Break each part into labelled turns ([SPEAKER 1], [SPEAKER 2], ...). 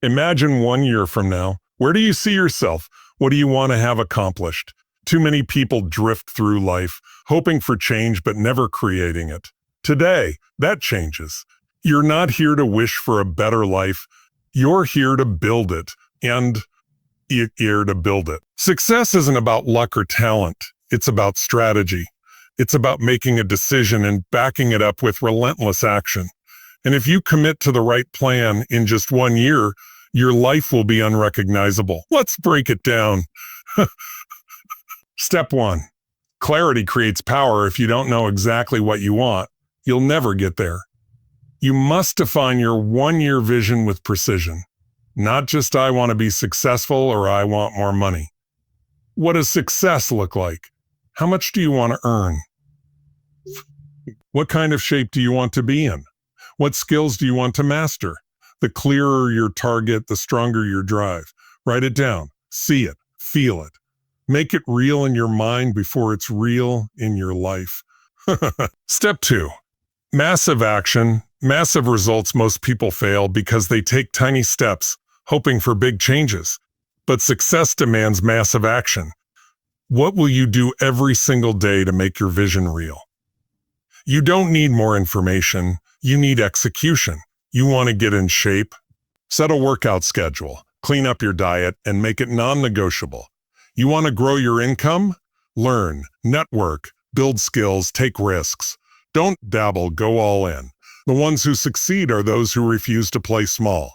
[SPEAKER 1] Imagine 1 year from now. Where do you see yourself? What do you want to have accomplished? Too many people drift through life, hoping for change but never creating it. Today, that changes. You're not here to wish for a better life. You're here to build it, and you're here to build it. Success isn't about luck or talent. It's about strategy. It's about making a decision and backing it up with relentless action. And if you commit to the right plan in just 1 year, your life will be unrecognizable. Let's break it down. Step 1. Clarity creates power. If you don't know exactly what you want, you'll never get there. You must define your 1-year vision with precision. Not just I want to be successful or I want more money. What does success look like? How much do you want to earn? What kind of shape do you want to be in? What skills do you want to master? The clearer your target, the stronger your drive. Write it down. See it. Feel it. Make it real in your mind before it's real in your life. Step 2. Massive action. Massive results. Most people fail because they take tiny steps, hoping for big changes. But success demands massive action. What will you do every single day to make your vision real? You don't need more information. You need execution. You want to get in shape? Set a workout schedule, clean up your diet, and make it non-negotiable. You want to grow your income? Learn, network, build skills, take risks. Don't dabble, go all in. The ones who succeed are those who refuse to play small.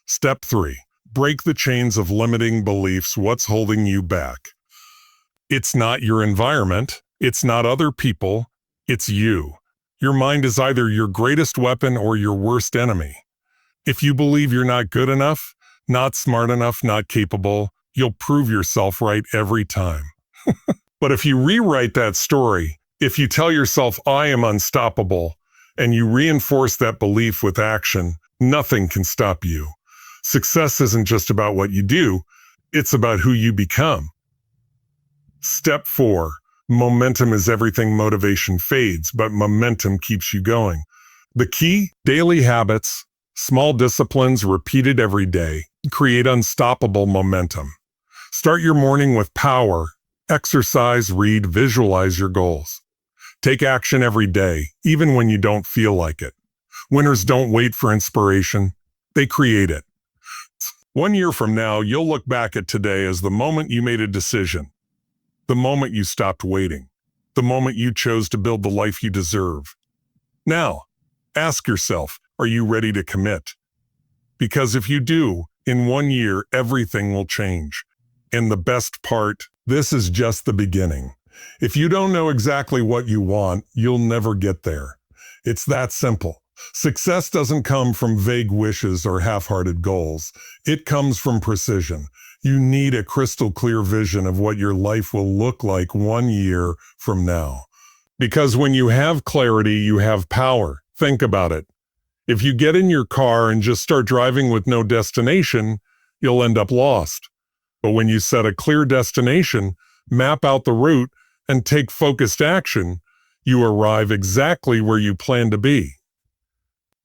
[SPEAKER 1] Step 3. Break the chains of limiting beliefs. What's holding you back? It's not your environment. It's not other people. It's you. Your mind is either your greatest weapon or your worst enemy. If you believe you're not good enough, not smart enough, not capable, you'll prove yourself right every time. But if you rewrite that story, if you tell yourself, I am unstoppable, and you reinforce that belief with action, nothing can stop you. Success isn't just about what you do, it's about who you become. Step 4. Momentum is everything. Motivation fades, but momentum keeps you going. The key? Daily habits, small disciplines repeated every day, create unstoppable momentum. Start your morning with power. Exercise, read, visualize your goals. Take action every day, even when you don't feel like it. Winners don't wait for inspiration. They create it. 1 year from now, you'll look back at today as the moment you made a decision. The moment you stopped waiting. The moment you chose to build the life you deserve. Now, ask yourself, are you ready to commit? Because if you do, in 1 year, everything will change. And the best part, this is just the beginning. If you don't know exactly what you want, you'll never get there. It's that simple. Success doesn't come from vague wishes or half-hearted goals. It comes from precision. You need a crystal clear vision of what your life will look like 1 year from now. Because when you have clarity, you have power. Think about it. If you get in your car and just start driving with no destination, you'll end up lost. But when you set a clear destination, map out the route, and take focused action, you arrive exactly where you plan to be.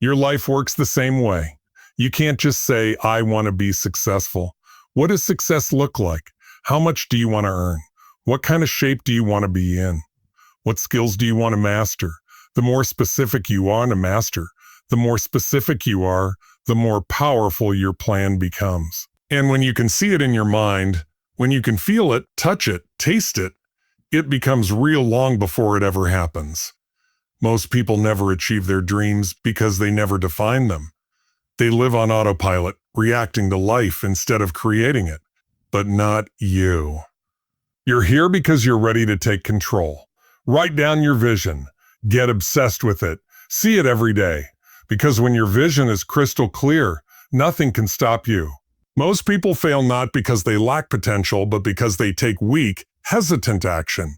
[SPEAKER 1] Your life works the same way. You can't just say, I want to be successful. What does success look like? How much do you want to earn? What kind of shape do you want to be in? What skills do you want to master? The more specific you are to master, the more specific you are, the more powerful your plan becomes. And when you can see it in your mind, when you can feel it, touch it, taste it, it becomes real long before it ever happens. Most people never achieve their dreams because they never define them. They live on autopilot, reacting to life instead of creating it. But not you. You're here because you're ready to take control. Write down your vision. Get obsessed with it. See it every day. Because when your vision is crystal clear, nothing can stop you. Most people fail not because they lack potential, but because they take weak, hesitant action.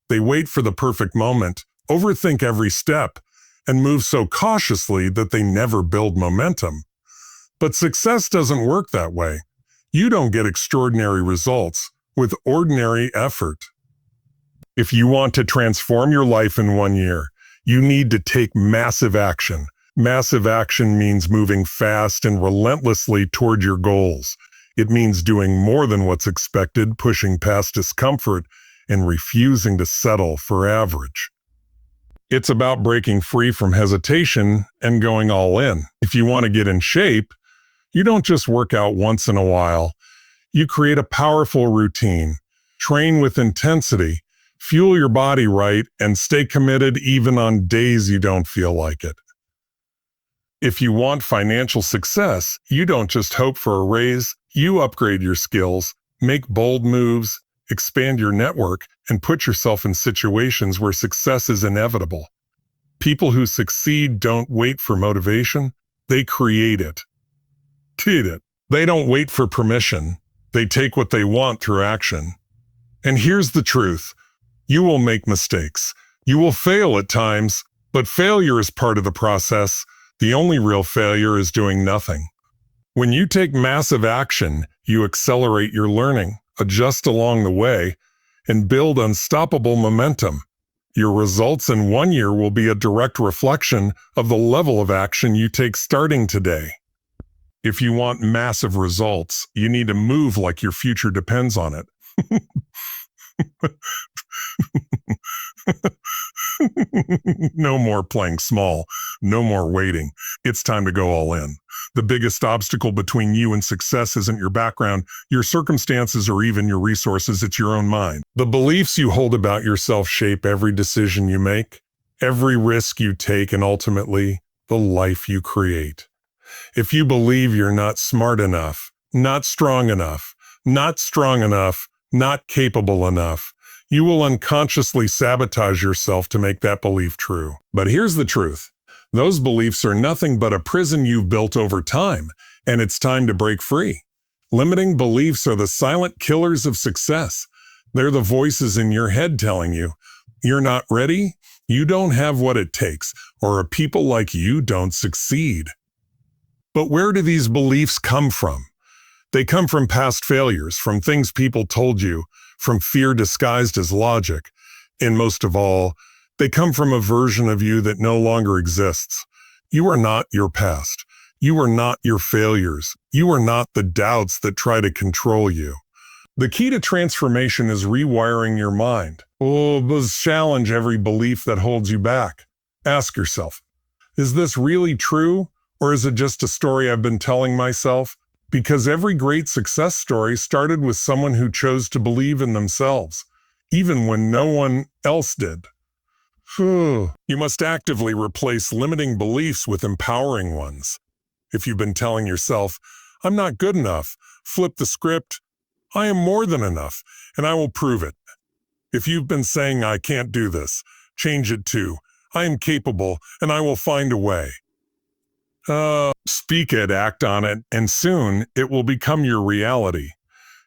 [SPEAKER 1] They wait for the perfect moment, overthink every step, and move so cautiously that they never build momentum. But success doesn't work that way. You don't get extraordinary results with ordinary effort. If you want to transform your life in 1 year, you need to take massive action. Massive action means moving fast and relentlessly toward your goals. It means doing more than what's expected, pushing past discomfort, and refusing to settle for average. It's about breaking free from hesitation and going all in. If you want to get in shape, you don't just work out once in a while. You create a powerful routine, train with intensity, fuel your body right, and stay committed even on days you don't feel like it. If you want financial success, you don't just hope for a raise, you upgrade your skills, make bold moves, expand your network, and put yourself in situations where success is inevitable. People who succeed don't wait for motivation, they create it. They don't wait for permission, they take what they want through action. And here's the truth. You will make mistakes. You will fail at times, but failure is part of the process. The only real failure is doing nothing. When you take massive action, you accelerate your learning, adjust along the way, and build unstoppable momentum. Your results in 1 year will be a direct reflection of the level of action you take starting today. If you want massive results, you need to move like your future depends on it. No more playing small, no more waiting. It's time to go all in. The biggest obstacle between you and success isn't your background, your circumstances, or even your resources. It's your own mind. The beliefs you hold about yourself shape every decision you make, every risk you take, and ultimately, the life you create. If you believe you're not smart enough, not strong enough, not capable enough, you will unconsciously sabotage yourself to make that belief true. But here's the truth. Those beliefs are nothing but a prison you've built over time, and it's time to break free. Limiting beliefs are the silent killers of success. They're the voices in your head telling you, you're not ready, you don't have what it takes, or people like you don't succeed. But where do these beliefs come from? They come from past failures, from things people told you, from fear disguised as logic, and most of all, they come from a version of you that no longer exists. You are not your past. You are not your failures. You are not the doubts that try to control you. The key to transformation is rewiring your mind. Challenge every belief that holds you back. Ask yourself, is this really true, or is it just a story I've been telling myself? Because every great success story started with someone who chose to believe in themselves, even when no one else did. You must actively replace limiting beliefs with empowering ones. If you've been telling yourself, I'm not good enough, flip the script, I am more than enough, and I will prove it. If you've been saying, I can't do this, change it to, I am capable, and I will find a way. Speak it, act on it, and soon it will become your reality.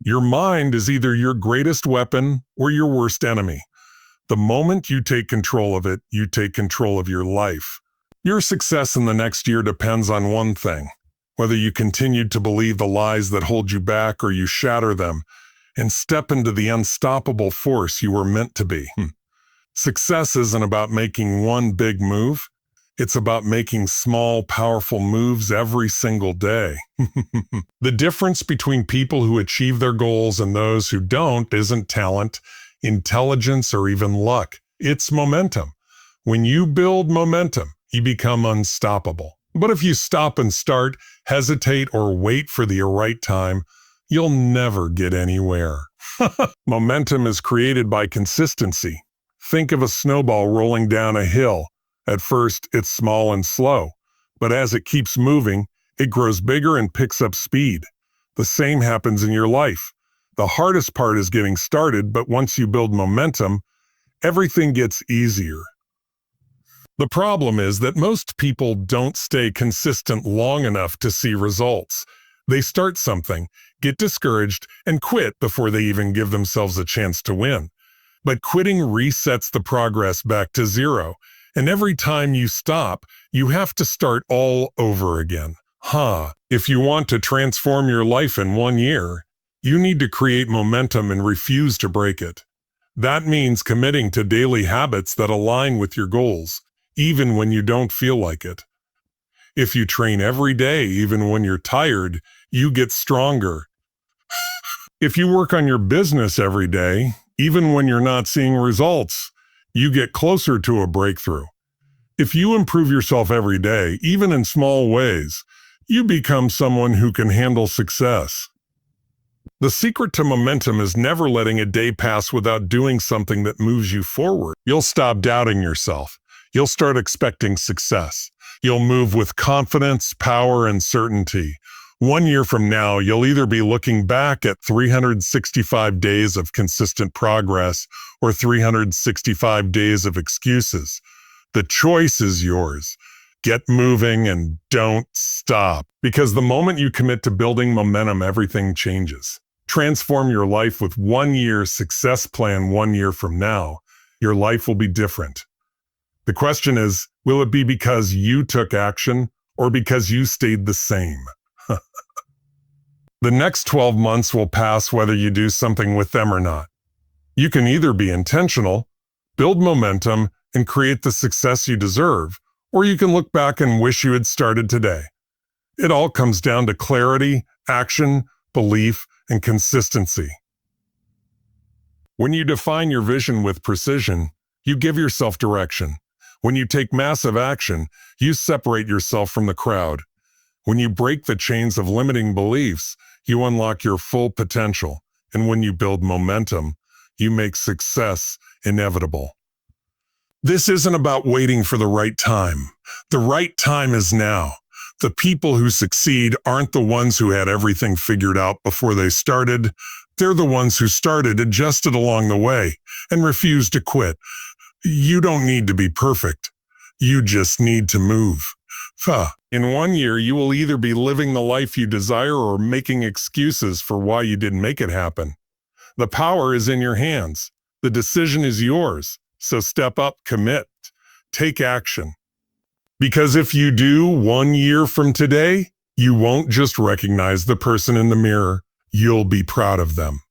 [SPEAKER 1] Your mind is either your greatest weapon or your worst enemy. The moment you take control of it, you take control of your life. Your success in the next year depends on one thing, whether you continue to believe the lies that hold you back or you shatter them and step into the unstoppable force you were meant to be. Success isn't about making one big move. It's about making small, powerful moves every single day. The difference between people who achieve their goals and those who don't isn't talent, intelligence, or even luck. It's momentum. When you build momentum, you become unstoppable. But if you stop and start, hesitate, or wait for the right time, you'll never get anywhere. Momentum is created by consistency. Think of a snowball rolling down a hill. At first, it's small and slow, but as it keeps moving, it grows bigger and picks up speed. The same happens in your life. The hardest part is getting started, but once you build momentum, everything gets easier. The problem is that most people don't stay consistent long enough to see results. They start something, get discouraged, and quit before they even give themselves a chance to win. But quitting resets the progress back to zero. And every time you stop, you have to start all over again. If you want to transform your life in 1 year, you need to create momentum and refuse to break it. That means committing to daily habits that align with your goals, even when you don't feel like it. If you train every day, even when you're tired, you get stronger. If you work on your business every day, even when you're not seeing results, you get closer to a breakthrough. If you improve yourself every day, even in small ways, you become someone who can handle success. The secret to momentum is never letting a day pass without doing something that moves you forward. You'll stop doubting yourself. You'll start expecting success. You'll move with confidence, power, and certainty. 1 year from now, you'll either be looking back at 365 days of consistent progress or 365 days of excuses. The choice is yours. Get moving and don't stop. Because the moment you commit to building momentum, everything changes. Transform your life with 1 year success plan 1 year from now. Your life will be different. The question is, will it be because you took action or because you stayed the same? The next 12 months will pass whether you do something with them or not. You can either be intentional, build momentum, and create the success you deserve, or you can look back and wish you had started today. It all comes down to clarity, action, belief, and consistency. When you define your vision with precision, you give yourself direction. When you take massive action, you separate yourself from the crowd. When you break the chains of limiting beliefs, you unlock your full potential. And when you build momentum, you make success inevitable. This isn't about waiting for the right time. The right time is now. The people who succeed aren't the ones who had everything figured out before they started. They're the ones who started, adjusted along the way, and refused to quit. You don't need to be perfect. You just need to move. In 1 year, you will either be living the life you desire or making excuses for why you didn't make it happen. The power is in your hands. The decision is yours. So step up, commit, take action. Because if you do, 1 year from today, you won't just recognize the person in the mirror. You'll be proud of them.